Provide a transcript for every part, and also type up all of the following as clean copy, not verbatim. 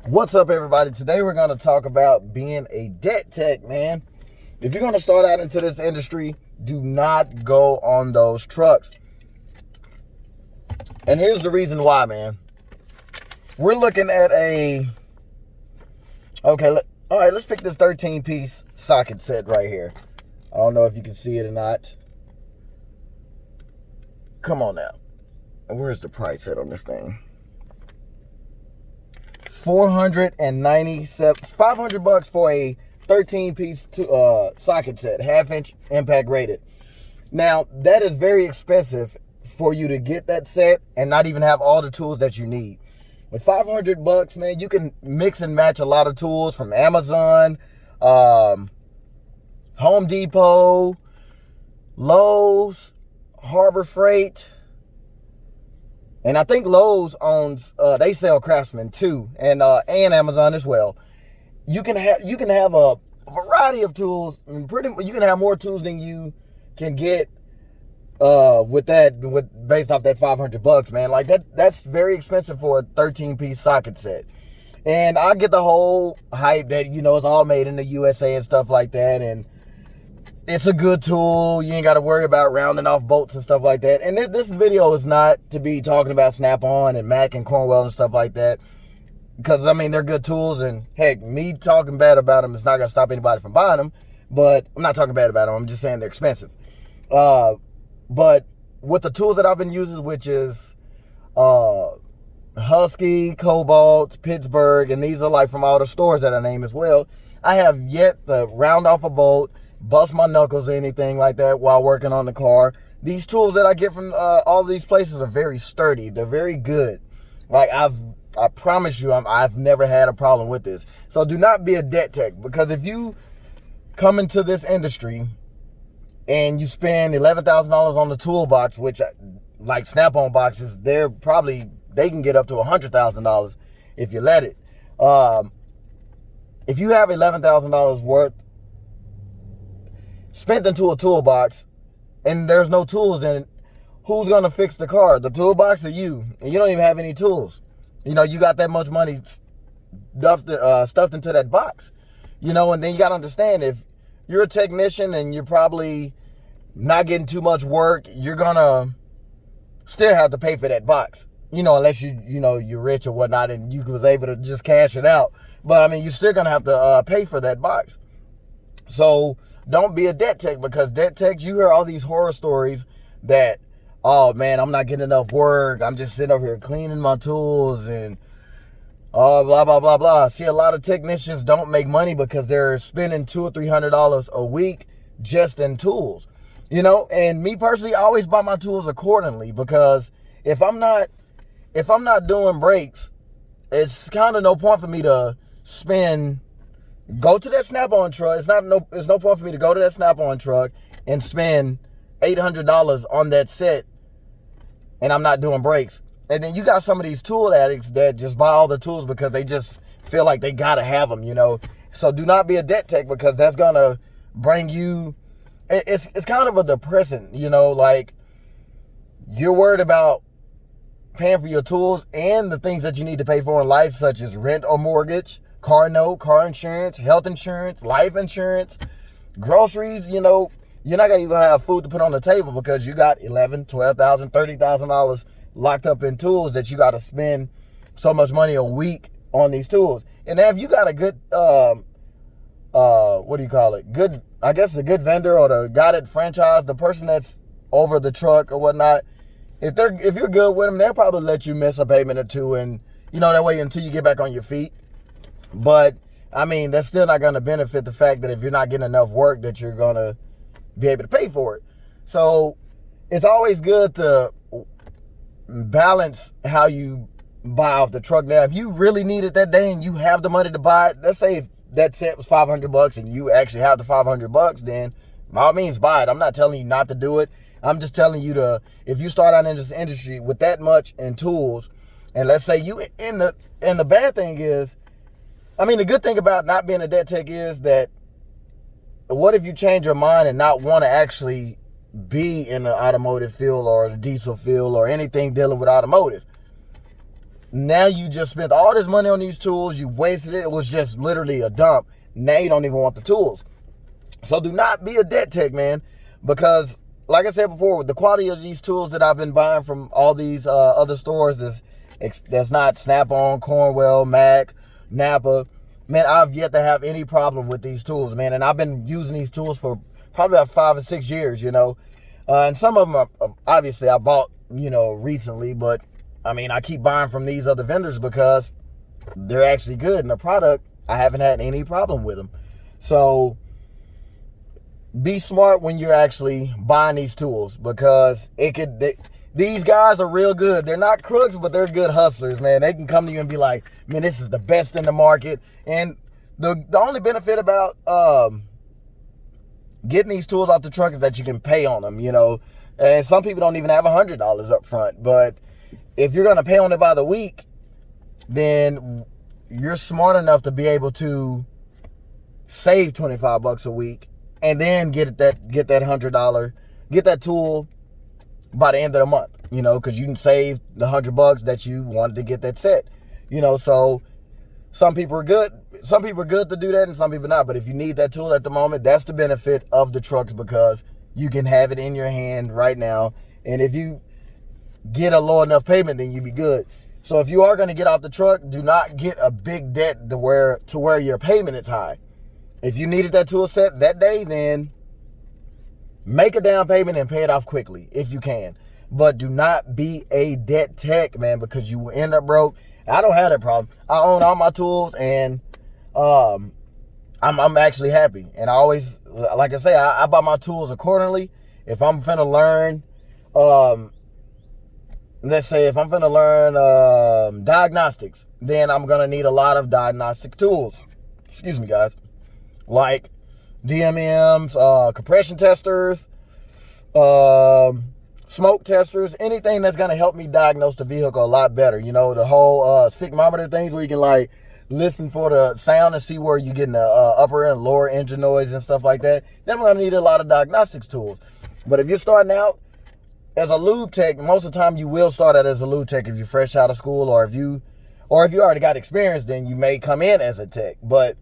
What's up, everybody? Today we're going to talk about being a debt tech, man. If you're going to start out into this industry, do not go on those trucks. And here's the reason why, man. We're looking at let's pick this 13-piece socket set right here. I don't know if you can see it or not. Come on now. Where's the price at on this thing? $500 for a 13-piece socket set, half-inch impact rated. Now, that is very expensive for you to get that set and not even have all the tools that you need. With $500, man, you can mix and match a lot of tools from Amazon, Home Depot, Lowe's, Harbor Freight. And I think Lowe's owns, they sell Craftsman too, and Amazon as well. You can have a variety of tools, and you can have more tools than you can get based off that $500, man. Like that's very expensive for a 13-piece socket set. And I get the whole hype that it's all made in the USA and stuff like that, and it's a good tool. You ain't got to worry about rounding off bolts and stuff like that. And this video is not to be talking about Snap-on and Mac and Cornwell and stuff like that. Because, they're good tools. And, heck, me talking bad about them is not going to stop anybody from buying them. But I'm not talking bad about them. I'm just saying they're expensive. But with the tools that I've been using, which is Husky, Cobalt, Pittsburgh, and these are like from all the stores that I name as well, I have yet to round off a bolt, bust my knuckles or anything like that while working on the car. These tools that I get from all these places are very sturdy. They're very good. Like I promise you, I've never had a problem with this. So do not be a debt tech, because if you come into this industry and you spend $11,000 on the toolbox, which like Snap-on boxes, they can get up to $100,000 if you let it. If you have $11,000 worth spent into a toolbox and there's no tools in it, who's going to fix the car? The toolbox or you? And you don't even have any tools. You got that much money stuffed into that box. And then you got to understand, if you're a technician and you're probably not getting too much work, you're going to still have to pay for that box. Unless you're rich or whatnot and you was able to just cash it out. But you're still going to have to pay for that box. So don't be a debt tech, because debt techs, you hear all these horror stories that, oh man, I'm not getting enough work. I'm just sitting over here cleaning my tools and blah, blah, blah, blah. See, a lot of technicians don't make money because they're spending $200 or $300 a week just in tools. And me personally, I always buy my tools accordingly, because if I'm not doing brakes, it's kind of no point for me to go to that Snap-on truck. It's no point for me to go to that Snap-on truck and spend $800 on that set, and I'm not doing brakes. And then you got some of these tool addicts that just buy all the tools because they just feel like they gotta have them. So do not be a debt tech, because that's gonna bring you. It's kind of a depressant. Like you're worried about paying for your tools and the things that you need to pay for in life, such as rent or mortgage, car note, car insurance, health insurance, life insurance, groceries. You're not going to even have food to put on the table because you got $11,000, $12,000, $30,000 locked up in tools that you got to spend so much money a week on these tools. And if you got a good, good, I guess a good vendor, or the guy that franchise, the person that's over the truck or whatnot, if you're good with them, they'll probably let you miss a payment or two, and that way until you get back on your feet. But that's still not going to benefit the fact that if you're not getting enough work, that you're going to be able to pay for it. So it's always good to balance how you buy off the truck. Now, if you really need it that day and you have the money to buy it, let's say if that set was $500 and you actually have the $500, then by all means buy it. I'm not telling you not to do it. I'm just telling you if you start out in this industry with that much in tools, and let's say and the bad thing is, the good thing about not being a debt tech is that, what if you change your mind and not want to actually be in the automotive field or the diesel field or anything dealing with automotive? Now you just spent all this money on these tools. You wasted it. It was just literally a dump. Now you don't even want the tools. So do not be a debt tech, man, because like I said before, the quality of these tools that I've been buying from all these other stores that's not Snap-on, Cornwell, Mac, Napa. Man, I've yet to have any problem with these tools, man. And I've been using these tools for probably about 5 or 6 years, you know. And some of them, obviously, I bought, you know, recently. But, I mean, I keep buying from these other vendors because they're actually good. And the product, I haven't had any problem with them. So be smart when you're actually buying these tools, because these guys are real good. They're not crooks, but they're good hustlers, man. They can come to you and be like, man, this is the best in the market. And the only benefit about getting these tools off the truck is that you can pay on them, you know. And some people don't even have $100 up front. But if you're going to pay on it by the week, then you're smart enough to be able to save $25 a week and then get that $100, get that tool by the end of the month, you know, because you can save the $100 that you wanted to get that set, you know. So some people are good to do that, and some people not. But if you need that tool at the moment, that's the benefit of the trucks, because you can have it in your hand right now. And if you get a low enough payment, then you be good. So if you are going to get off the truck, do not get a big debt to where your payment is high. If you needed that tool set that day, then make a down payment and pay it off quickly if you can. But do not be a debt tech, man, because you will end up broke. I don't have that problem. I own all my tools, and I'm actually happy. And I always, like I say, I buy my tools accordingly. If I'm finna learn, let's say if I'm finna learn diagnostics, then I'm gonna need a lot of diagnostic tools. Excuse me, guys. Like DMMs, compression testers, smoke testers, anything that's going to help me diagnose the vehicle a lot better. You know, the whole sphygmometer things where you can like listen for the sound and see where you're getting the upper and lower engine noise and stuff like that. Then I'm going to need a lot of diagnostics tools. But if you're starting out as a lube tech, most of the time you will start out as a lube tech if you're fresh out of school, or if you already got experience, then you may come in as a tech. But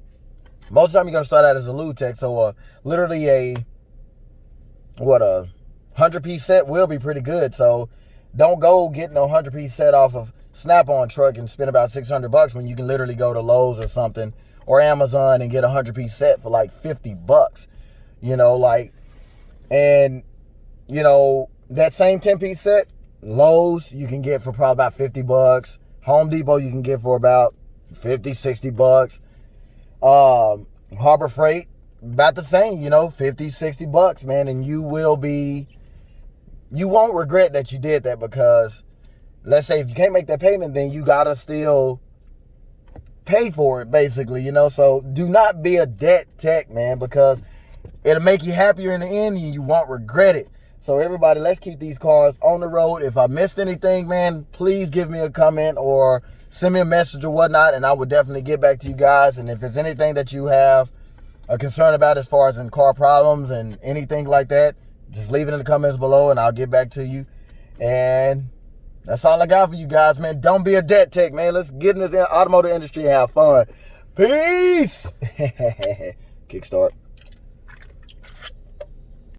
most of the time you're going to start out as a lube tech. So literally a 100-piece set will be pretty good. So don't go getting a 100-piece set off of Snap-on truck and spend about $600 when you can literally go to Lowe's or something, or Amazon, and get a 100-piece set for like $50. You know, like, and you know, that same 10-piece set, Lowe's you can get for probably about $50. Home Depot you can get for about $50-$60. Harbor Freight, about the same, you know, $50-$60, man. And you won't regret that you did that, because let's say if you can't make that payment, then you gotta still pay for it, basically, you know. So do not be a debt tech, man, because it'll make you happier in the end and you won't regret it. So everybody, let's keep these cars on the road. If I missed anything, man, please give me a comment or send me a message or whatnot, and I will definitely get back to you guys. And if there's anything that you have a concern about as far as in car problems and anything like that, just leave it in the comments below and I'll get back to you. And that's all I got for you guys, man. Don't be a debt tech, man. Let's get in this automotive industry and have fun. Peace. Kickstart.